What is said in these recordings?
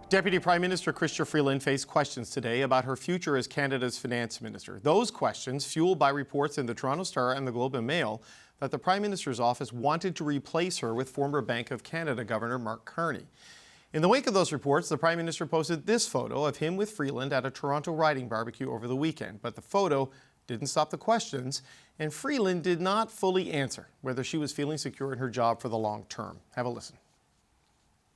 Deputy Prime Minister Chrystia Freeland faced questions today about her future as Canada's finance minister. Those questions fueled by reports in the Toronto Star and the Globe and Mail that the Prime Minister's office wanted to replace her with former Bank of Canada Governor Mark Carney. In the wake of those reports, the Prime Minister posted this photo of him with Freeland at a Toronto riding barbecue over the weekend. But the photo didn't stop the questions, and Freeland did not fully answer whether she was feeling secure in her job for the long term. Have a listen.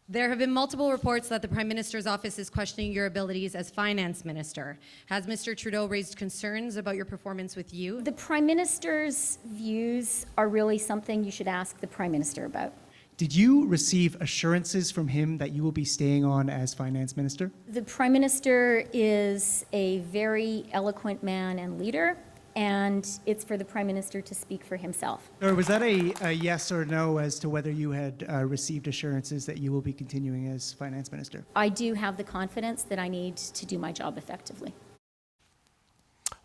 There have been multiple reports that the Prime Minister's office is questioning your abilities as finance minister. Has Mr. Trudeau raised concerns about your performance with you? The Prime Minister's views are really something you should ask the Prime Minister about. Did you receive assurances from him that you will be staying on as finance minister? The Prime Minister is a very eloquent man and leader, and it's for the Prime Minister to speak for himself. Or was that a yes or no as to whether you had received assurances that you will be continuing as finance minister? I do have the confidence that I need to do my job effectively.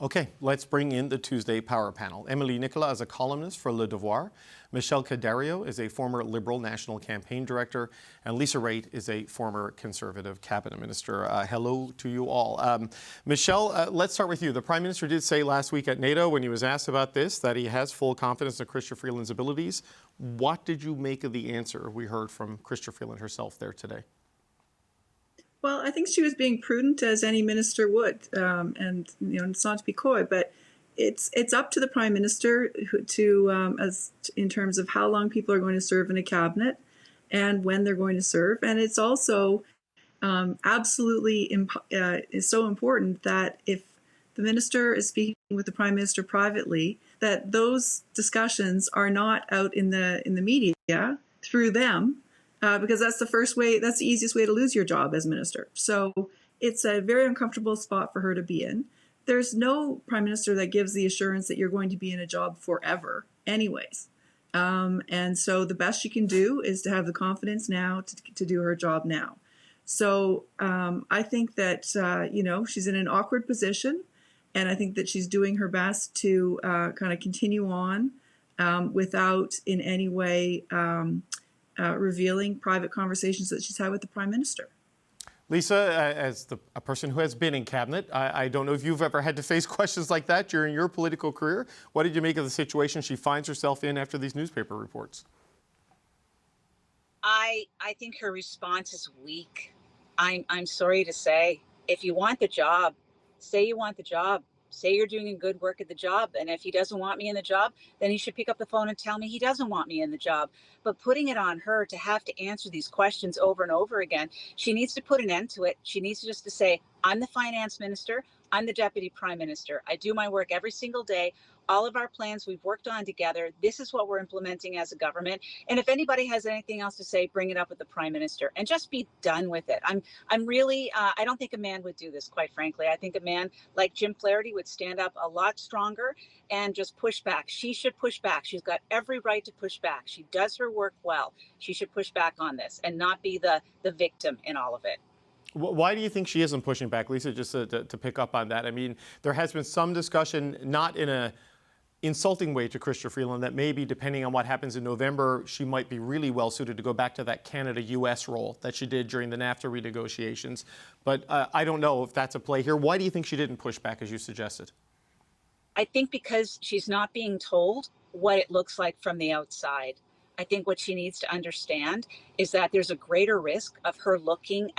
Okay, let's bring in the Tuesday Power Panel. Emily Nicola is a columnist for Le Devoir. Michelle Cadario is a former Liberal National Campaign Director. And Lisa Raitt is a former Conservative Cabinet Minister. Hello to you all. Michelle, let's start with you. The Prime Minister did say last week at NATO, when he was asked about this, that he has full confidence in Chrystia Freeland's abilities. What did you make of the answer we heard from Chrystia Freeland herself there today? Well, I think she was being prudent, as any minister would, and it's not to be coy, but it's up to the Prime Minister to as in terms of how long people are going to serve in a cabinet and when they're going to serve, and it's also absolutely is so important that if the minister is speaking with the Prime Minister privately, that those discussions are not out in the media through them. Because that's the easiest way to lose your job as minister. So it's a very uncomfortable spot for her to be in. There's no Prime Minister that gives the assurance that you're going to be in a job forever anyways. And so the best she can do is to have the confidence now to do her job now. So I think that, she's in an awkward position, and I think that she's doing her best to kind of continue on without in any way revealing private conversations that she's had with the Prime Minister. Lisa, as a person who has been in cabinet, I don't know if you've ever had to face questions like that during your political career. What did you make of the situation she finds herself in after these newspaper reports? I think her response is weak. I'm sorry to say, if you want the job, say you want the job. Say you're doing good work at the job, and if he doesn't want me in the job, then he should pick up the phone and tell me he doesn't want me in the job. But putting it on her to have to answer these questions over and over again, she needs to put an end to it. She needs to say, I'm the finance minister, I'm the deputy prime minister. I do my work every single day. All of our plans we've worked on together. This is what we're implementing as a government. And if anybody has anything else to say, bring it up with the Prime Minister and just be done with it. I'm really, I don't think a man would do this, quite frankly. I think a man like Jim Flaherty would stand up a lot stronger and just push back. She should push back. She's got every right to push back. She does her work well. She should push back on this and not be the victim in all of it. Why do you think she isn't pushing back, Lisa, just to pick up on that? I mean, there has been some discussion, not in a insulting way to Chrystia Freeland, that maybe depending on what happens in November, she might be really well suited to go back to that Canada-US role that she did during the NAFTA renegotiations. But I don't know if that's a play here. Why do you think she didn't push back as you suggested? I think because she's not being told what it looks like from the outside. I think what she needs to understand is that there's a greater risk of her looking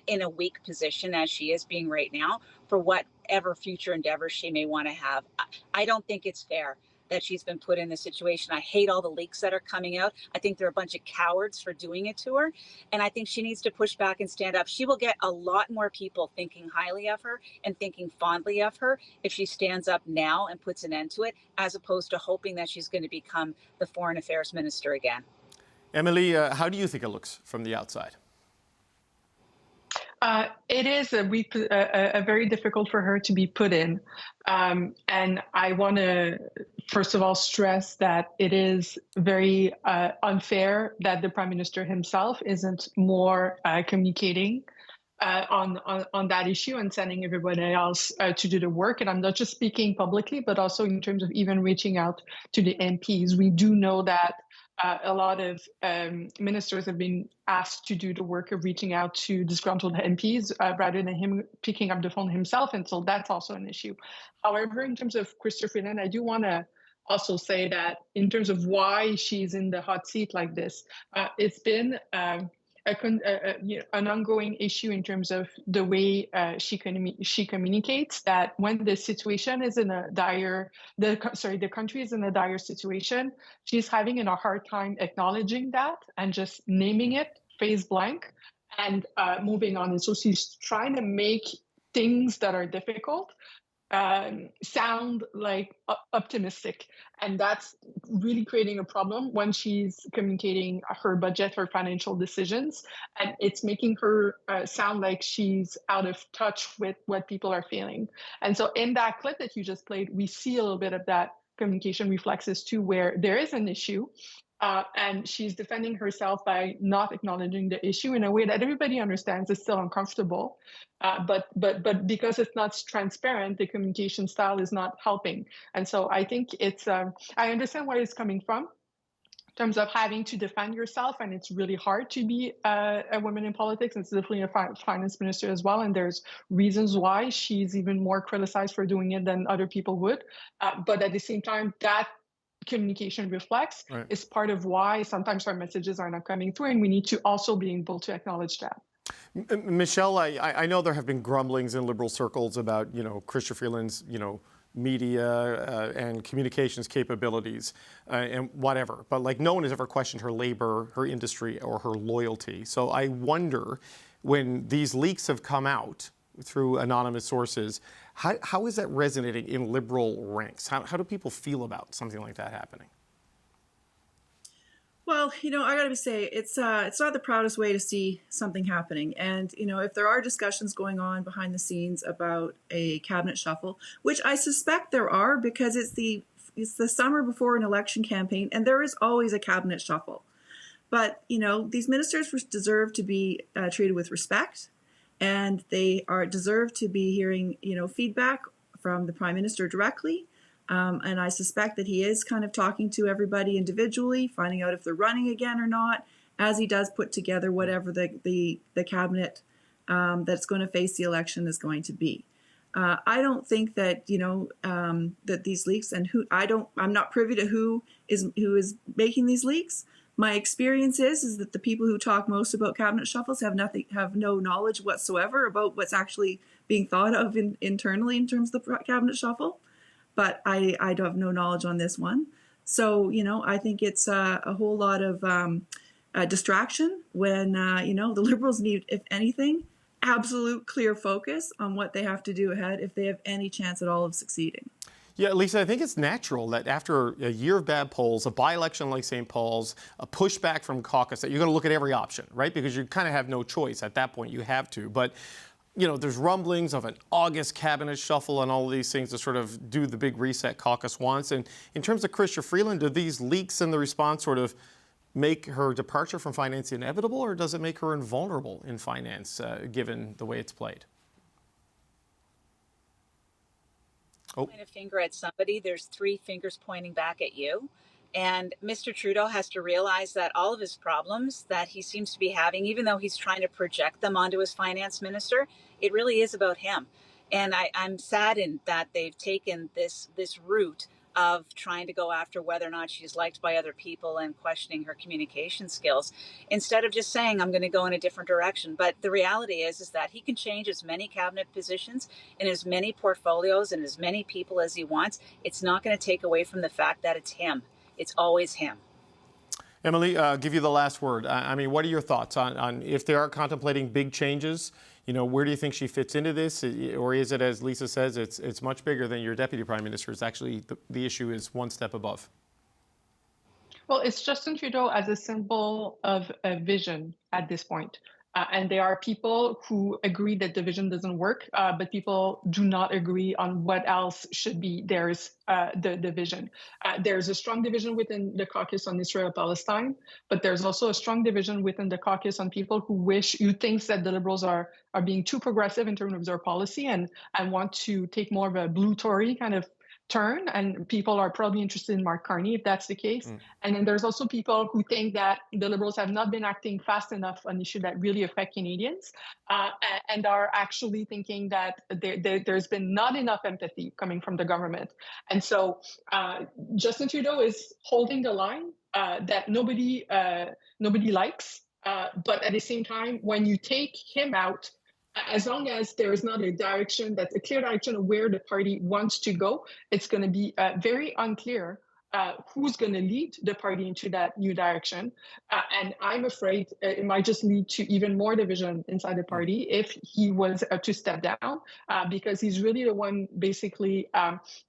in a weak position as she is being right now for whatever future endeavors she may want to have. I don't think it's fair that she's been put in this situation. I hate all the leaks that are coming out. I think they're a bunch of cowards for doing it to her. And I think she needs to push back and stand up. She will get a lot more people thinking highly of her and thinking fondly of her if she stands up now and puts an end to it, as opposed to hoping that she's going to become the Foreign Affairs Minister again. Emily, how do you think it looks from the outside? It is a very difficult for her to be put in. And I want to, first of all, stress that it is very unfair that the Prime Minister himself isn't more communicating on that issue and sending everybody else to do the work. And I'm not just speaking publicly, but also in terms of even reaching out to the MPs. We do know that a lot of ministers have been asked to do the work of reaching out to disgruntled MPs rather than him picking up the phone himself. And so that's also an issue. However, in terms of Chrystia Freeland, I do want to also say that in terms of why she's in the hot seat like this, it's been an ongoing issue in terms of the way she communicates, that when the situation is in a dire, the country is in a dire situation, she's having a hard time acknowledging that and just naming it face blank and moving on. And so she's trying to make things that are difficult sound like optimistic, and that's really creating a problem when she's communicating her budget, her financial decisions, and it's making her sound like she's out of touch with what people are feeling. And so in that clip that you just played, we see a little bit of that communication reflexes too, where there is an issue, and she's defending herself by not acknowledging the issue in a way that everybody understands is still uncomfortable. But because it's not transparent, the communication style is not helping. And so I think it's, I understand where it's coming from in terms of having to defend yourself. And it's really hard to be a woman in politics. It's definitely a finance minister as well. And there's reasons why she's even more criticized for doing it than other people would. But at the same time, that communication reflex is part of why sometimes our messages are not coming through. And we need to also be able to acknowledge that. Michelle, I know there have been grumblings in Liberal circles about, Chrystia Freeland's, media and communications capabilities and whatever. But no one has ever questioned her labor, her industry, or her loyalty. So I wonder, when these leaks have come out through anonymous sources, how is that resonating in Liberal ranks? How do people feel about something like that happening? Well, I got to say, it's not the proudest way to see something happening. And, if there are discussions going on behind the scenes about a cabinet shuffle, which I suspect there are, because it's the summer before an election campaign, and there is always a cabinet shuffle. But, these ministers deserve to be treated with respect, and they deserve to be hearing, feedback from the Prime Minister directly. And I suspect that he is kind of talking to everybody individually, finding out if they're running again or not, as he does put together whatever the cabinet that's going to face the election is going to be. I don't think that that these leaks, and I'm not privy to who is making these leaks. My experience is that the people who talk most about cabinet shuffles have no knowledge whatsoever about what's actually being thought of internally in terms of the cabinet shuffle. But I have no knowledge on this one. So, I think it's a whole lot of distraction when, the Liberals need, if anything, absolute clear focus on what they have to do ahead if they have any chance at all of succeeding. Yeah, Lisa, I think it's natural that after a year of bad polls, a by-election like St. Paul's, a pushback from caucus, that you're going to look at every option, right? Because you kind of have no choice at that point. You have to. But there's rumblings of an August cabinet shuffle and all of these things to sort of do the big reset caucus wants. And in terms of Chrystia Freeland, do these leaks and the response sort of make her departure from finance inevitable, or does it make her invulnerable in finance, given the way it's played? Point a finger at somebody, there's 3 fingers pointing back at you. And Mr. Trudeau has to realize that all of his problems that he seems to be having, even though he's trying to project them onto his finance minister, it really is about him. And I'm saddened that they've taken this route of trying to go after whether or not she's liked by other people and questioning her communication skills, instead of just saying, I'm going to go in a different direction. But the reality is that he can change as many cabinet positions in as many portfolios and as many people as he wants. It's not going to take away from the fact that it's him. It's always him. Emily, give you the last word. I mean, what are your thoughts on if they are contemplating big changes? Where do you think she fits into this? Or is it, as Lisa says, it's much bigger than your deputy prime minister? It's actually, the issue is one step above. Well, it's Justin Trudeau as a symbol of a vision at this point. And there are people who agree that division doesn't work, but people do not agree on what else should be. There's the division. There's a strong division within the caucus on Israel-Palestine, but there's also a strong division within the caucus on people who thinks that the Liberals are being too progressive in terms of their policy and want to take more of a blue Tory kind of turn, and people are probably interested in Mark Carney if that's the case. And then there's also people who think that the Liberals have not been acting fast enough on issues that really affect Canadians, and are actually thinking that there's been not enough empathy coming from the government. And so Justin Trudeau is holding the line that nobody likes, but at the same time, when you take him out, as long as there is not a direction, that's a clear direction of where the party wants to go, it's going to be very unclear who's going to lead the party into that new direction. And I'm afraid it might just lead to even more division inside the party if he was to step down, because he's really the one basically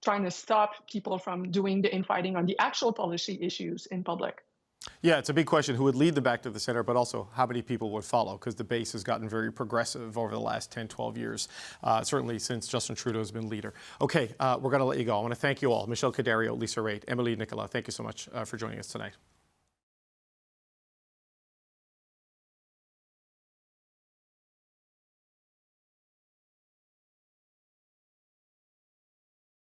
trying to stop people from doing the infighting on the actual policy issues in public. Yeah, it's a big question who would lead the back to the center, but also how many people would follow, because the base has gotten very progressive over the last 10, 12 years, certainly since Justin Trudeau has been leader. Okay, we're going to let you go. I want to thank you all. Michelle Cadario, Lisa Raitt, Emily Nicola, thank you so much for joining us tonight.